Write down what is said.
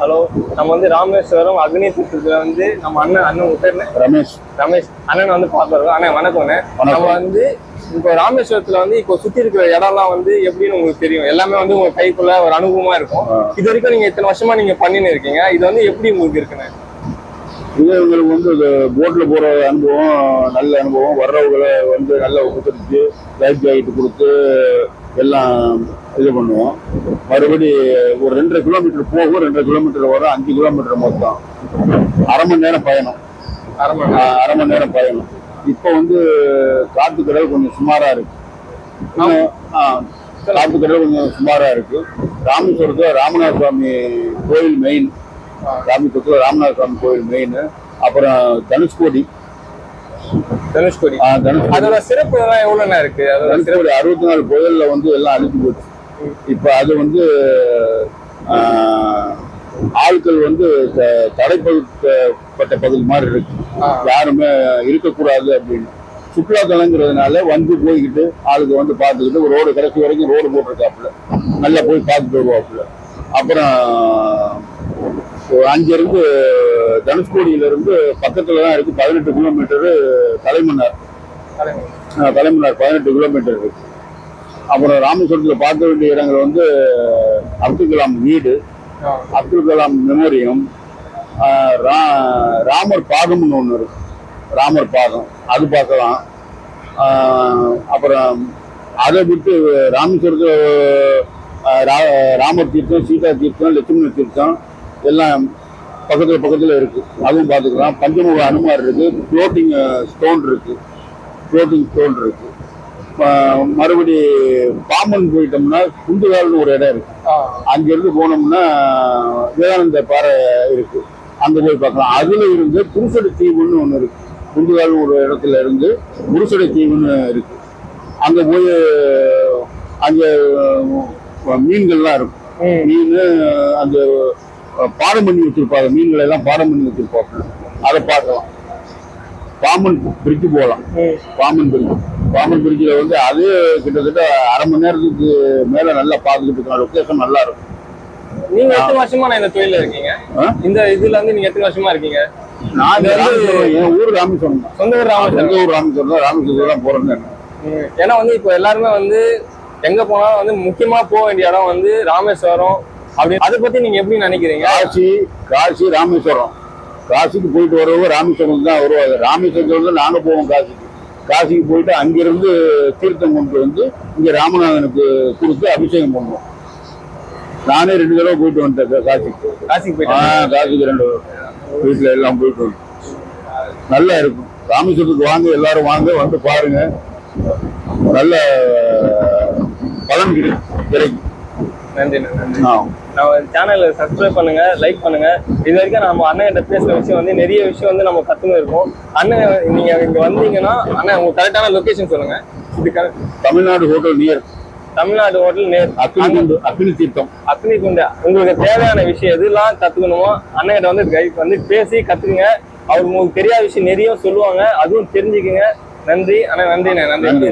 Hello, நம்ம வந்து ராமேஸ்வரம் அக்னி தீர்த்தத்துல வந்து நம்ம அண்ணன் உங்க பேர் ரமேஷ் அண்ணன் வந்து பார்த்துருக்கோம். அண்ணன் வணக்கம்ண்ணே. நம்ம வந்து இப்போ ராமேஸ்வரத்துல வந்து இப்போ சுத்தி இருக்கிற இடம்லாம் வந்து எப்படின்னு உங்களுக்கு தெரியும். எல்லாமே வந்து உங்க கைக்குள்ள ஒரு அனுபவமா இருக்கும். இது வரைக்கும் நீங்க இத்தனை வருஷமா நீங்க பண்ணின்னு இருக்கீங்க. இது வந்து எப்படி உங்களுக்கு இருக்குண்ணே? இது உங்களுக்கு வந்து போட்ல போற அனுபவம் நல்ல அனுபவம். வர்றவங்களை வந்து நல்லா உபசரிச்சு லைஃப் ஜாக்கெட் கொடுத்து எல்லாம் இது பண்ணுவோம். மறுபடி ஒரு 2.5 கிலோமீட்டர் போகும், 2.5 கிலோமீட்டர் வரும், 5 கிலோமீட்டர் மொத்தம். அரை மணி நேரம் பயணம். அரை மணி நேரம் பயணம். இப்போ வந்து காத்துக்கடல் கொஞ்சம் சுமாரா இருக்கு. காத்துக்கடல் கொஞ்சம் சுமாரா இருக்கு. ராமேஸ்வரத்துல ராமநாத சுவாமி கோயில் மெயின். ராமேஸ்வரத்துல ராமநாத சுவாமி கோயில் மெயின். அப்புறம் தனுஷ்கோடி அதோட சிறப்பு எல்லாம் எவ்வளவு இருக்கு? 64 புயல்ல வந்து எல்லாம் அழிஞ்சு போச்சு. இப்ப அது வந்து ஆட்கள் வந்து தடைப்பட்ட பகுதி மாதிரி இருக்கு. யாருமே இருக்கக்கூடாது அப்படின்னு சுற்றுலா தலங்கிறதுனால வந்து போய்கிட்டு ஆளுக்கு வந்து பார்த்துக்கிட்டு ரோடு கடைசி வரைக்கும் ரோடு போட்டிருக்காப்புல, நல்லா போய் பார்த்துட்டு வருவாப்புல. அப்புறம் அங்கிருந்து தனுஷ்கோடியில இருந்து பக்கத்துல தான் இருக்கு 18 கிலோமீட்டரு தலைமன்னார் 18 கிலோமீட்டர் இருக்கு. அப்புறம் ராமேஸ்வரத்துல பார்க்க வேண்டிய இடங்கள் வந்து அப்துல் கலாம் வீடு, அப்துல் கலாம் மெமோரியம், ராமர் பாதம்னு ஒண்ணு இருக்கு. ராமர் பாதம் அது பார்க்கலாம். அப்புறம் அதை விட்டு ராமேஸ்வரத்துல ராமர் தீர்த்தம், சீதா தீர்த்தம், லட்சுமண தீர்த்தம் எல்லாம் பக்கத்துல இருக்கு. அதுவும் பார்த்துக்கலாம். பஞ்சமுக அனுமார் இருக்கு. ஃப்ளோட்டிங் ஸ்டோன் இருக்கு. மறுபடி பாம்பன் போயிட்டோம்னா குந்துகால்னு ஒரு இடம் இருக்கு. அங்கிருந்து போனோம்னா விவேகானந்த பாறை இருக்கு. அங்க போய் பார்க்கலாம். அதுல இருந்து குருசடை தீவுன்னு ஒண்ணு இருக்கு. குந்துகால் ஒரு இடத்துல இருந்து குருசடை தீவுன்னு இருக்கு. அங்க போய் அங்க மீன்கள்லாம் இருக்கும். மீன் அந்த பாடம் பண்ணி வச்சிருப்பாங்க. மீன்களை எல்லாம் பாடம் பண்ணி வச்சிருப்பாங்க. அதை பார்க்கலாம். பாம்பன் பிரிட்ஜ் போகலாம். பாம்பன் பிரிட்ஜில் வந்து அதே கிட்டத்தட்ட அரை மணி நேரத்துக்கு மேல நல்லா பார்த்துக்கிட்டு இருக்கலாம். லொக்கேஷன் நல்லா இருக்கும். நீங்க எத்தனை வருஷமா இந்த தொழில இருக்கீங்க? இந்த இதுல வந்து நீங்க எத்தனை வருஷமா இருக்கீங்க? நான் என் ஊர் ராமேஸ்வரம் தான். சொந்த ஊர் ராமேஸ்வரம் தான். ராமேஸ்வரம் தான் போறேன். ஏன்னா வந்து இப்போ எல்லாருமே வந்து எங்க போனாலும் வந்து முக்கியமா போக வேண்டிய இடம் வந்து ராமேஸ்வரம். அப்படி அதை பத்தி நீங்க எப்படி நினைக்கிறீங்க? காசி ராமேஸ்வரம். காசிக்கு போயிட்டு வரவங்க ராமேஸ்வரம் தான் வருவாங்க. ராமேஸ்வரத்துல நாங்க போவோம் காசிக்கு போயிட்டு அங்கிருந்து தீர்த்தம் கொண்டு வந்து இங்க ராமநாதனுக்கு கொடுத்து அபிஷேகம் பண்ணுவோம். நானே 2 தடவை போயிட்டு வந்துட்டேன் காசிக்கு 2 வீட்டுல எல்லாம் போயிட்டு வந்து நல்லா இருக்கும். ராமேஸ்வரத்துக்கு வாங்க, எல்லாரும் வாங்க, வந்து பாருங்க. நல்ல பலன் கிடைக்கும். நன்றி. நம்ம சேனலை சப்ஸ்கிரைப் பண்ணுங்க, லைக் பண்ணுங்க. இது வரைக்கும் நம்ம அண்ணன் கிட்ட பேசுற விஷயம் வந்து நிறைய விஷயம் வந்து நம்ம கத்துன்னு இருக்கோம். அண்ணன் நீங்க இங்க வந்தீங்கன்னா அண்ணன் உங்க கரெக்டான லொகேஷன் சொல்லுங்க. தமிழ்நாடு ஹோட்டல் நியர் அக்னி தீர்த்தம். உங்களுக்கு தேவையான விஷயம் எதுலாம் கத்துக்கணுமோ அண்ணன் கிட்ட வந்து கைட் வந்து பேசி கத்துக்குங்க. அவருக்கு உங்களுக்கு தெரியாத விஷயம் நிறைய சொல்லுவாங்க, அதுவும் தெரிஞ்சுக்குங்க. நன்றி அண்ணா. நன்றி.